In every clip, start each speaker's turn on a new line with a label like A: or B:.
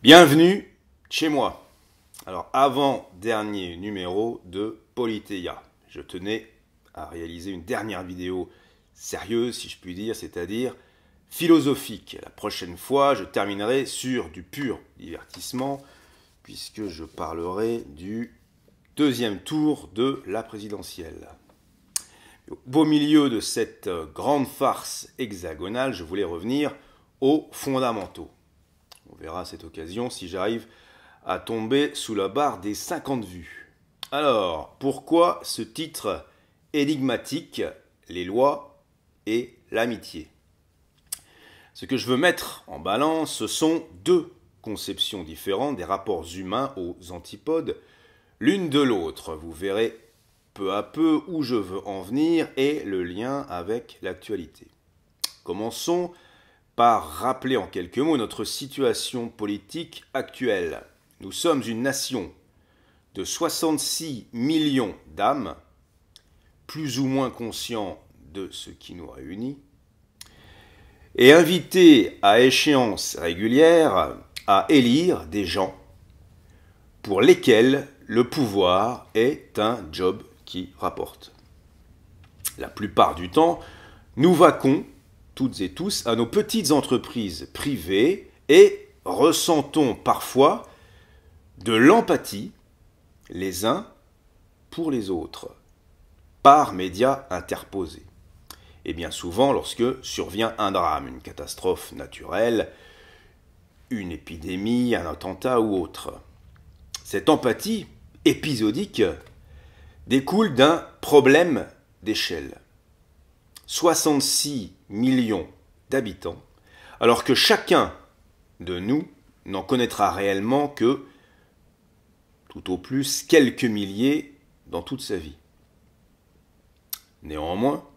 A: Bienvenue chez moi. Alors, avant-dernier numéro de Politeia. Je tenais à réaliser une dernière vidéo sérieuse, si je puis dire, c'est-à-dire philosophique. La prochaine fois, je terminerai sur du pur divertissement, puisque je parlerai du deuxième tour de la présidentielle. Au beau milieu de cette grande farce hexagonale, je voulais revenir aux fondamentaux. On verra à cette occasion si j'arrive à tomber sous la barre des 50 vues. Alors, pourquoi ce titre énigmatique, les lois et l'amitié? Ce que je veux mettre en balance, ce sont deux conceptions différentes des rapports humains aux antipodes, l'une de l'autre. Vous verrez peu à peu où je veux en venir et le lien avec l'actualité. Commençons par rappeler en quelques mots notre situation politique actuelle. Nous sommes une nation de 66 millions d'âmes, plus ou moins conscients de ce qui nous réunit, et invités à échéance régulière à élire des gens pour lesquels le pouvoir est un job qui rapporte. La plupart du temps, nous vaquons toutes et tous à nos petites entreprises privées et ressentons parfois de l'empathie les uns pour les autres, par médias interposés. Et bien souvent, lorsque survient un drame, une catastrophe naturelle, une épidémie, un attentat ou autre. Cette empathie épisodique découle d'un problème d'échelle. 66 millions d'habitants, alors que chacun de nous n'en connaîtra réellement que, tout au plus, quelques milliers dans toute sa vie. Néanmoins,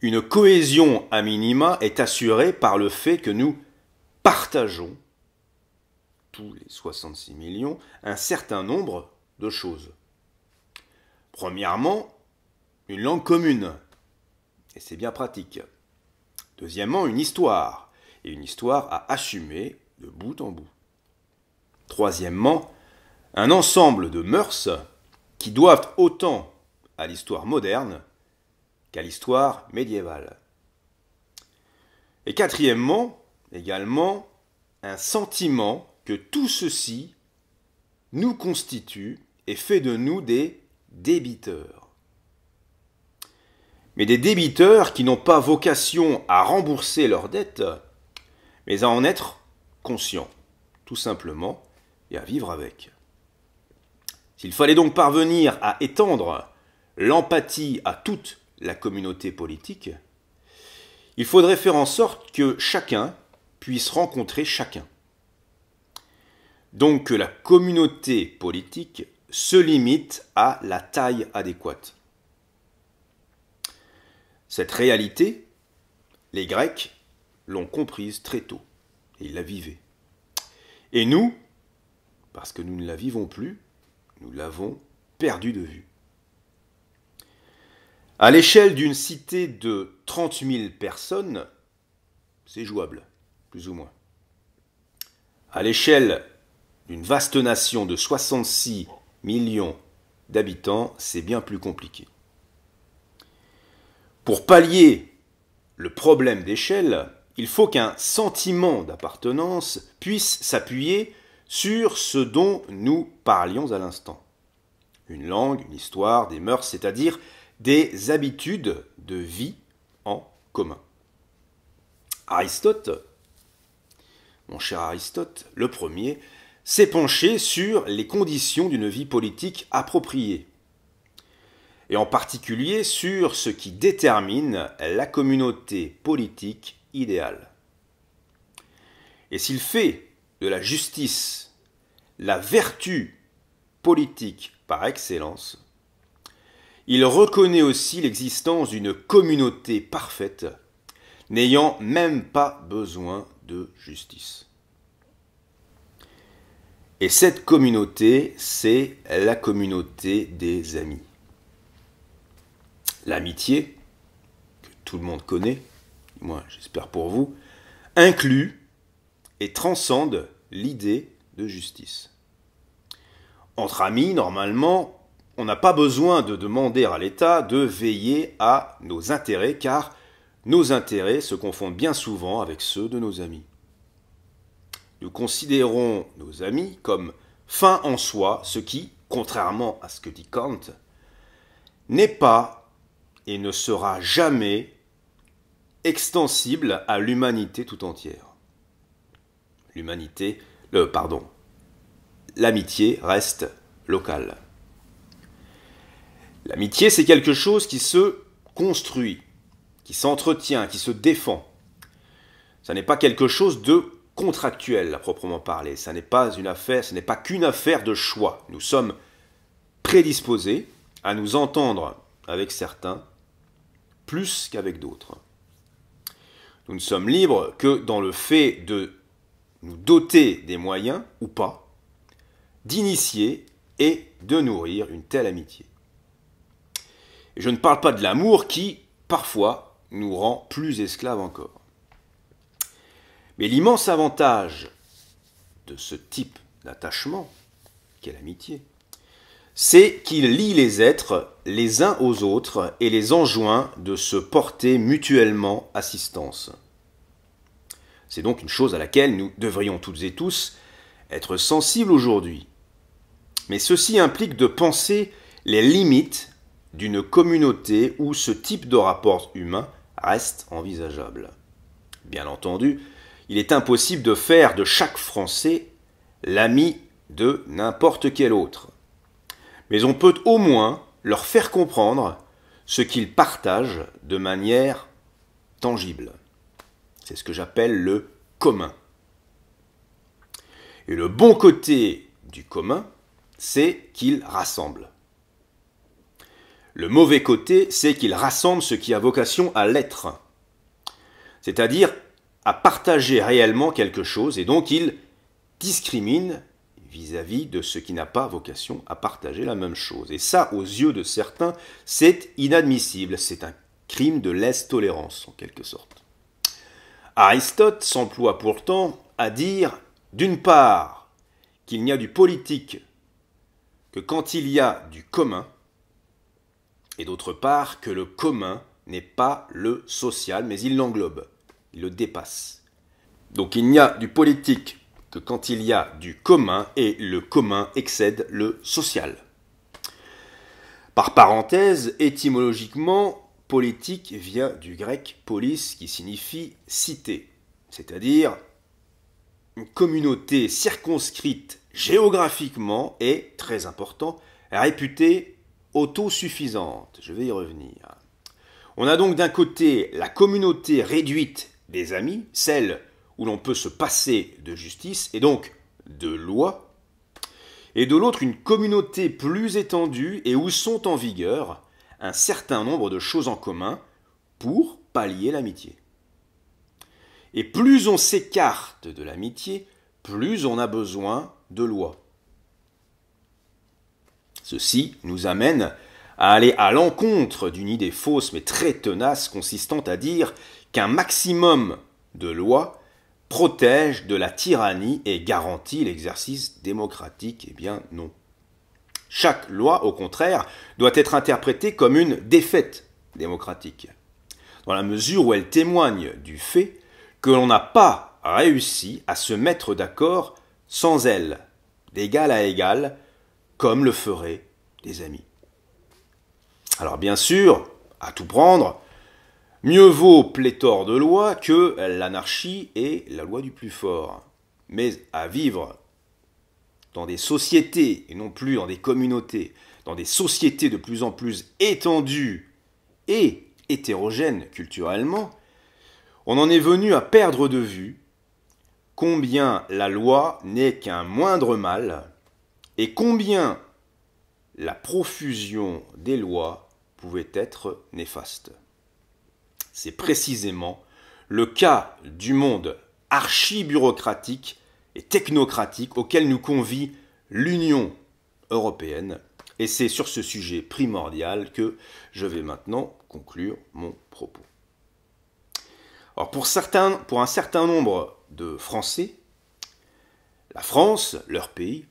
A: une cohésion à minima est assurée par le fait que nous partageons, tous les 66 millions, un certain nombre de choses. Premièrement, une langue commune. Et c'est bien pratique. Deuxièmement, une histoire. Et une histoire à assumer de bout en bout. Troisièmement, un ensemble de mœurs qui doivent autant à l'histoire moderne qu'à l'histoire médiévale. Et quatrièmement, également, un sentiment que tout ceci nous constitue et fait de nous des débiteurs. Mais des débiteurs qui n'ont pas vocation à rembourser leurs dettes, mais à en être conscients, tout simplement, et à vivre avec. S'il fallait donc parvenir à étendre l'empathie à toute la communauté politique, il faudrait faire en sorte que chacun puisse rencontrer chacun. Donc que la communauté politique se limite à la taille adéquate. Cette réalité, les Grecs l'ont comprise très tôt, et ils la vivaient. Et nous, parce que nous ne la vivons plus, nous l'avons perdue de vue. À l'échelle d'une cité de 30 000 personnes, c'est jouable, plus ou moins. À l'échelle d'une vaste nation de 66 millions d'habitants, c'est bien plus compliqué. Pour pallier le problème d'échelle, il faut qu'un sentiment d'appartenance puisse s'appuyer sur ce dont nous parlions à l'instant. Une langue, une histoire, des mœurs, c'est-à-dire des habitudes de vie en commun. Aristote, mon cher Aristote, le premier, s'est penché sur les conditions d'une vie politique appropriée, et en particulier sur ce qui détermine la communauté politique idéale. Et s'il fait de la justice la vertu politique par excellence, il reconnaît aussi l'existence d'une communauté parfaite, n'ayant même pas besoin de justice. Et cette communauté, c'est la communauté des amis. L'amitié, que tout le monde connaît, moi j'espère pour vous, inclut et transcende l'idée de justice. Entre amis, normalement, on n'a pas besoin de demander à l'État de veiller à nos intérêts, car nos intérêts se confondent bien souvent avec ceux de nos amis. Nous considérons nos amis comme fin en soi, ce qui, contrairement à ce que dit Kant, n'est pas et ne sera jamais extensible à l'humanité tout entière. L'amitié reste locale. L'amitié, c'est quelque chose qui se construit, qui s'entretient, qui se défend. Ça n'est pas quelque chose de contractuel à proprement parler. Ce n'est pas qu'une affaire de choix. Nous sommes prédisposés à nous entendre avec certains plus qu'avec d'autres. Nous ne sommes libres que dans le fait de nous doter des moyens, ou pas, d'initier et de nourrir une telle amitié. Et je ne parle pas de l'amour qui, parfois, nous rend plus esclaves encore. Mais l'immense avantage de ce type d'attachement, qu'est l'amitié, c'est qu'il lie les êtres les uns aux autres et les enjoint de se porter mutuellement assistance. C'est donc une chose à laquelle nous devrions toutes et tous être sensibles aujourd'hui. Mais ceci implique de penser les limites d'une communauté où ce type de rapport humain reste envisageable. Bien entendu, il est impossible de faire de chaque Français l'ami de n'importe quel autre. Mais on peut au moins leur faire comprendre ce qu'ils partagent de manière tangible. C'est ce que j'appelle le commun. Et le bon côté du commun, c'est qu'il rassemble. Le mauvais côté, c'est qu'il rassemble ce qui a vocation à l'être. C'est-à-dire à partager réellement quelque chose, et donc il discrimine vis-à-vis de ce qui n'a pas vocation à partager la même chose. Et ça, aux yeux de certains, c'est inadmissible. C'est un crime de lèse-tolérance, en quelque sorte. Aristote s'emploie pourtant à dire, d'une part, qu'il n'y a du politique que quand il y a du commun, et d'autre part, que le commun n'est pas le social, mais il l'englobe, il le dépasse. Donc il n'y a du politique que quand il y a du commun, et le commun excède le social. Par parenthèse, étymologiquement, politique vient du grec polis, qui signifie cité, c'est-à-dire une communauté circonscrite géographiquement et, très important, réputée autosuffisante. Je vais y revenir. On a donc d'un côté la communauté réduite des amis, celle où l'on peut se passer de justice et donc de loi, et de l'autre une communauté plus étendue et où sont en vigueur un certain nombre de choses en commun pour pallier l'amitié. Et plus on s'écarte de l'amitié, plus on a besoin de loi. Ceci nous amène à aller à l'encontre d'une idée fausse mais très tenace consistant à dire qu'un maximum de lois protège de la tyrannie et garantit l'exercice démocratique. Eh bien non. Chaque loi, au contraire, doit être interprétée comme une défaite démocratique, dans la mesure où elle témoigne du fait que l'on n'a pas réussi à se mettre d'accord sans elle, d'égal à égal, comme le feraient des amis. Alors bien sûr, à tout prendre, mieux vaut pléthore de lois que l'anarchie et la loi du plus fort. Mais à vivre dans des sociétés, et non plus dans des communautés, dans des sociétés de plus en plus étendues et hétérogènes culturellement, on en est venu à perdre de vue combien la loi n'est qu'un moindre mal et combien la profusion des lois pouvait être néfaste. C'est précisément le cas du monde archi-bureaucratique et technocratique auquel nous convie l'Union européenne. Et c'est sur ce sujet primordial que je vais maintenant conclure mon propos. Alors pour un certain nombre de Français, La France, leur pays,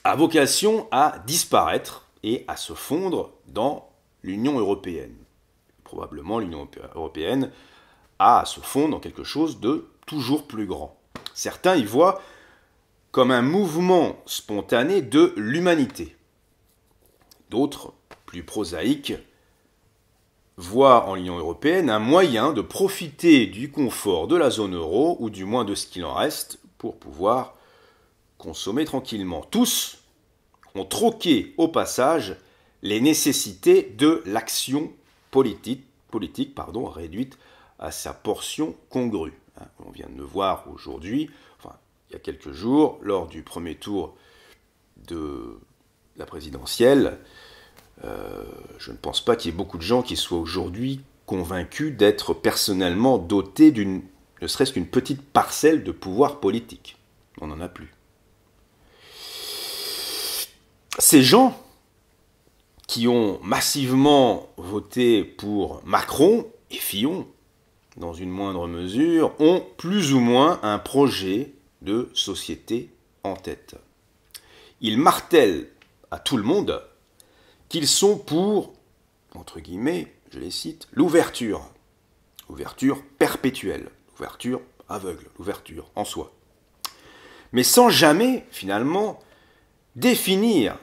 A: a vocation à disparaître et à se fondre dans l'Union européenne. Probablement l'Union européenne a à se fondre dans quelque chose de toujours plus grand. Certains y voient comme un mouvement spontané de l'humanité. D'autres, plus prosaïques, voient en l'Union européenne un moyen de profiter du confort de la zone euro, ou du moins de ce qu'il en reste, pour pouvoir consommer tranquillement. Tous ont troqué au passage les nécessités de l'action politique réduite à sa portion congrue. On vient de le voir aujourd'hui, enfin il y a quelques jours, lors du premier tour de la présidentielle. Je ne pense pas qu'il y ait beaucoup de gens qui soient aujourd'hui convaincus d'être personnellement dotés ne serait-ce qu'une petite parcelle de pouvoir politique. On n'en a plus. Ces gens qui ont massivement voté pour Macron et Fillon, dans une moindre mesure, ont plus ou moins un projet de société en tête. Ils martèlent à tout le monde qu'ils sont pour, entre guillemets, je les cite, l'ouverture. L'ouverture perpétuelle, l'ouverture aveugle, l'ouverture en soi. Mais sans jamais, finalement, définir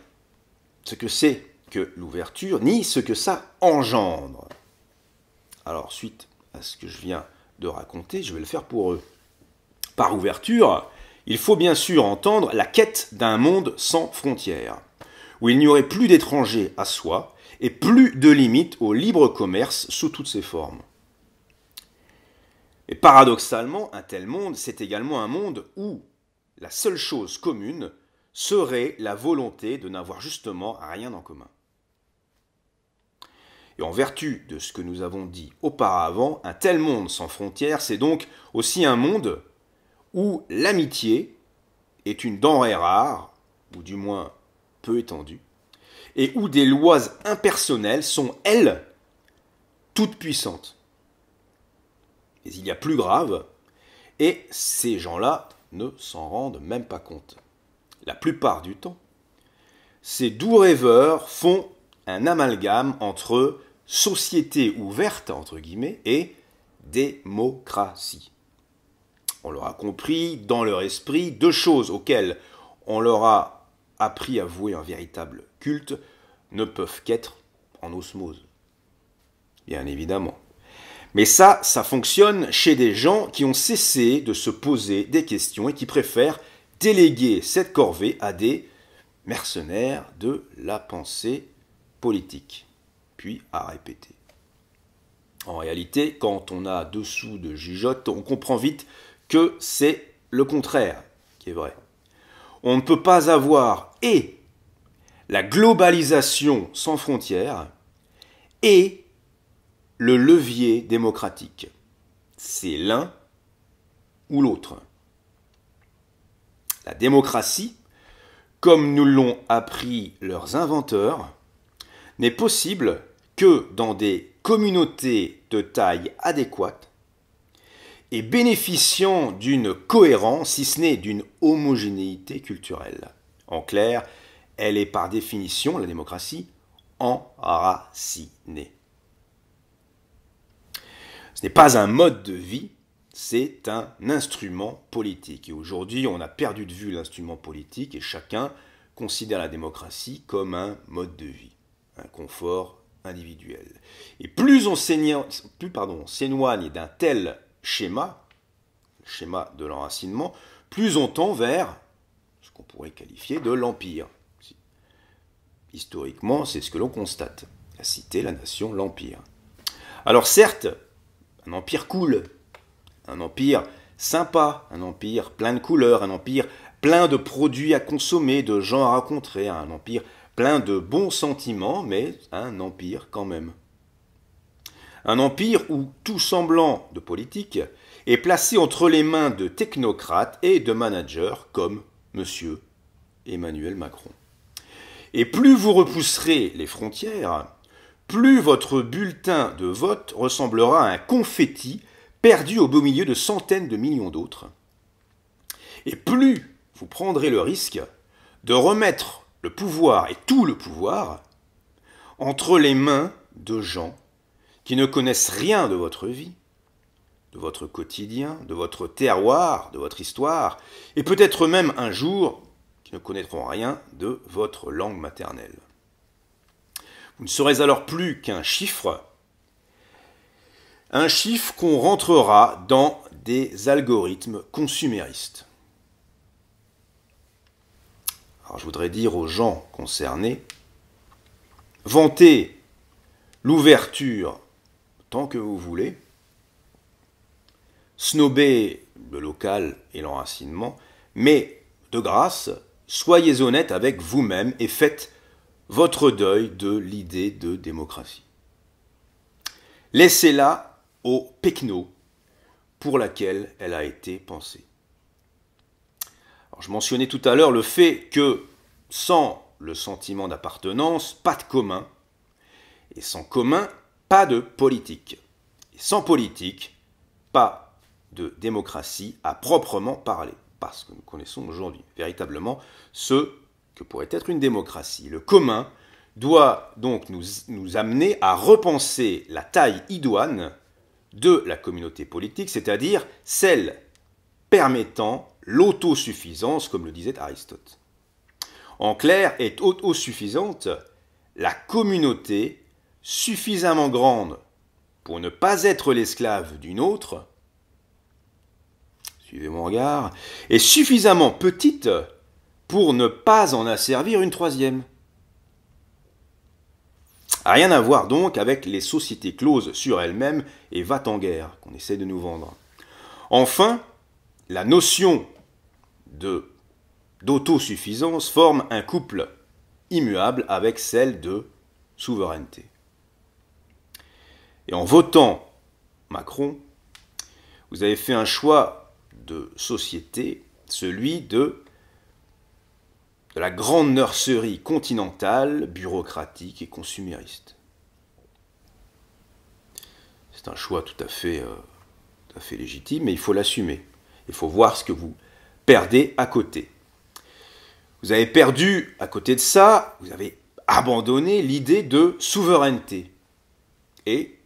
A: ce que c'est que l'ouverture, ni ce que ça engendre. Alors, suite à ce que je viens de raconter, je vais le faire pour eux. Par ouverture, il faut bien sûr entendre la quête d'un monde sans frontières, où il n'y aurait plus d'étrangers à soi et plus de limites au libre commerce sous toutes ses formes. Et paradoxalement, un tel monde, c'est également un monde où la seule chose commune serait la volonté de n'avoir justement rien en commun. Et en vertu de ce que nous avons dit auparavant, un tel monde sans frontières, c'est donc aussi un monde où l'amitié est une denrée rare, ou du moins peu étendue, et où des lois impersonnelles sont, elles, toutes puissantes. Mais il y a plus grave, et ces gens-là ne s'en rendent même pas compte. La plupart du temps, ces doux rêveurs font un amalgame entre société ouverte, entre guillemets, et démocratie. On leur a compris, dans leur esprit, deux choses auxquelles on leur a appris à vouer un véritable culte ne peuvent qu'être en osmose. Bien évidemment. Mais ça fonctionne chez des gens qui ont cessé de se poser des questions et qui préfèrent déléguer cette corvée à des mercenaires de la pensée politique, puis à répéter. En réalité, quand on a dessous de jugeote, on comprend vite que c'est le contraire qui est vrai. On ne peut pas avoir et la globalisation sans frontières et le levier démocratique. C'est l'un ou l'autre. La démocratie, comme nous l'ont appris leurs inventeurs, n'est possible que dans des communautés de taille adéquate et bénéficiant d'une cohérence, si ce n'est d'une homogénéité culturelle. En clair, elle est par définition, la démocratie, enracinée. Ce n'est pas un mode de vie, c'est un instrument politique. Et aujourd'hui, on a perdu de vue l'instrument politique et chacun considère la démocratie comme un mode de vie, un confort individuel. Et plus on s'éloigne d'un tel schéma, le schéma de l'enracinement, plus on tend vers ce qu'on pourrait qualifier de l'empire. Historiquement, c'est ce que l'on constate. La cité, la nation, l'empire. Alors certes, un empire cool, un empire sympa, un empire plein de couleurs, un empire plein de produits à consommer, de gens à rencontrer, un empire plein de bons sentiments, mais un empire quand même. Un empire où tout semblant de politique est placé entre les mains de technocrates et de managers comme M. Emmanuel Macron. Et plus vous repousserez les frontières, plus votre bulletin de vote ressemblera à un confetti perdu au beau milieu de centaines de millions d'autres. Et plus vous prendrez le risque de remettre le pouvoir et tout le pouvoir entre les mains de gens qui ne connaissent rien de votre vie, de votre quotidien, de votre terroir, de votre histoire, et peut-être même un jour qui ne connaîtront rien de votre langue maternelle. Vous ne serez alors plus qu'un chiffre qu'on rentrera dans des algorithmes consuméristes. Alors je voudrais dire aux gens concernés, vantez l'ouverture tant que vous voulez, snobez le local et l'enracinement, mais de grâce, soyez honnête avec vous-même et faites votre deuil de l'idée de démocratie. Laissez-la au pecno pour laquelle elle a été pensée. Alors, je mentionnais tout à l'heure le fait que sans le sentiment d'appartenance, pas de commun, et sans commun, pas de politique. Et sans politique, pas de démocratie à proprement parler, parce que nous connaissons aujourd'hui véritablement ce que pourrait être une démocratie. Le commun doit donc nous amener à repenser la taille idoine de la communauté politique, c'est-à-dire celle permettant l'autosuffisance, comme le disait Aristote. En clair, est autosuffisante la communauté suffisamment grande pour ne pas être l'esclave d'une autre, suivez mon regard, et suffisamment petite pour ne pas en asservir une troisième. Rien à voir donc avec les sociétés closes sur elles-mêmes et va-t-en-guerre qu'on essaie de nous vendre. Enfin, la notion d'autosuffisance forme un couple immuable avec celle de souveraineté. Et en votant Macron, vous avez fait un choix de société, celui de la grande nurserie continentale, bureaucratique et consumériste. C'est un choix tout à fait légitime, mais il faut l'assumer. Il faut voir ce que vous perdez à côté. Vous avez perdu, à côté de ça, vous avez abandonné l'idée de souveraineté et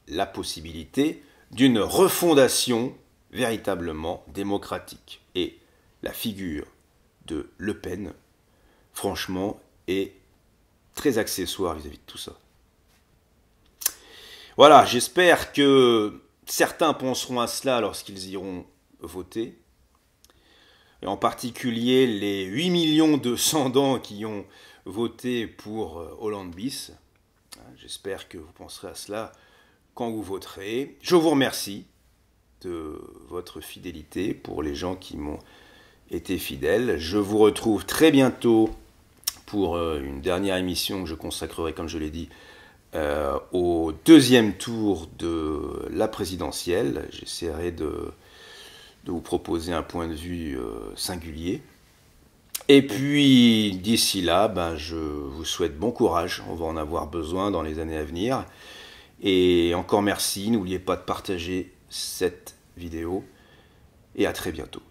A: la possibilité d'une refondation véritablement démocratique. Et la figure de Le Pen, franchement, est très accessoire vis-à-vis de tout ça. Voilà, j'espère que certains penseront à cela lorsqu'ils iront voter. Et en particulier les 8 millions de sans-dents qui ont voté pour Hollande bis. J'espère que vous penserez à cela quand vous voterez. Je vous remercie de votre fidélité pour les gens qui m'ont été fidèles. Je vous retrouve très bientôt pour une dernière émission que je consacrerai, comme je l'ai dit, au deuxième tour de la présidentielle. J'essaierai de vous proposer un point de vue singulier. Et puis, d'ici là, je vous souhaite bon courage. On va en avoir besoin dans les années à venir. Et encore merci. N'oubliez pas de partager cette vidéo. Et à très bientôt.